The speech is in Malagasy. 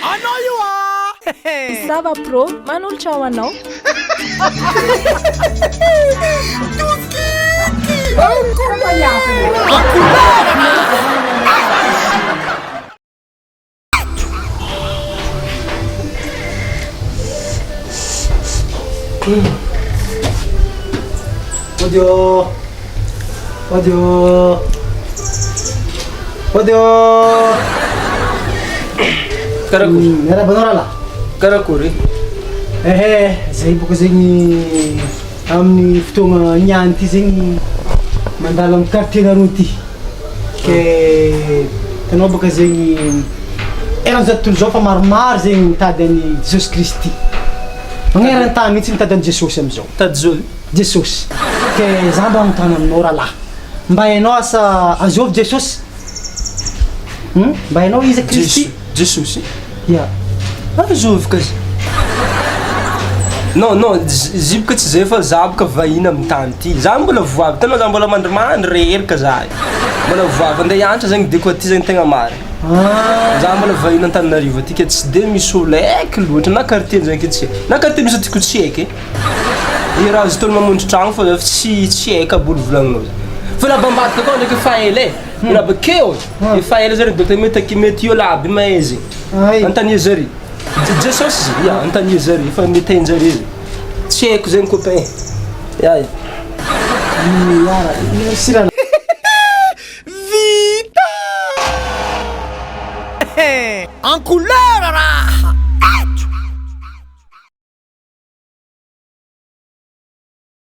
Anao io Sava pro, manolotra ao anao. Audio. Karakory. Miarabanao raha. Karakory. Zay boka zegny amin'ny fotoagna niany ty zegny mandalo amin'ny quartier-nareo ty. Ke tanao boka zegny eran'izao tontolo zao fa maromaro zegny mitady an'i Jesosy Kristy. Magneran-tany mihitsy mitady an'i Jesosy amizao. Tady Jesosy. Ke za mba anontany aminao rahalahy. Mba hainao asa azovy Jesosy? Mba hainao izy Kristy? Jesosy. Ya. Azovy ka. Non, izy boka tsy zay fa za boka vahiny amin'ny tany ty. Za mbola voavy, tanao za mbola mandrimandry rerika za. Mbola voavy andeha hianatra zegny de koa ty zegny tegna marina. Za mbola vahiny Antananarivo aty ke tsy de misy olo aiky loatra na quartier zegny ke tsy. Na quartier misy aty ko tsy aiky. I raha izy tolo mamonjy tragno fa tsy aiky aboly volagninao. Fa la bambadika koa ndraiky efa ela e. La bakeo efa ela zany dokta mety io laby mahay zegny. Antania zary. Jesosy ya antania zary fa mety anjary izy. Tsy haiko zegny copain. Ya. Merci raha. En couleur raha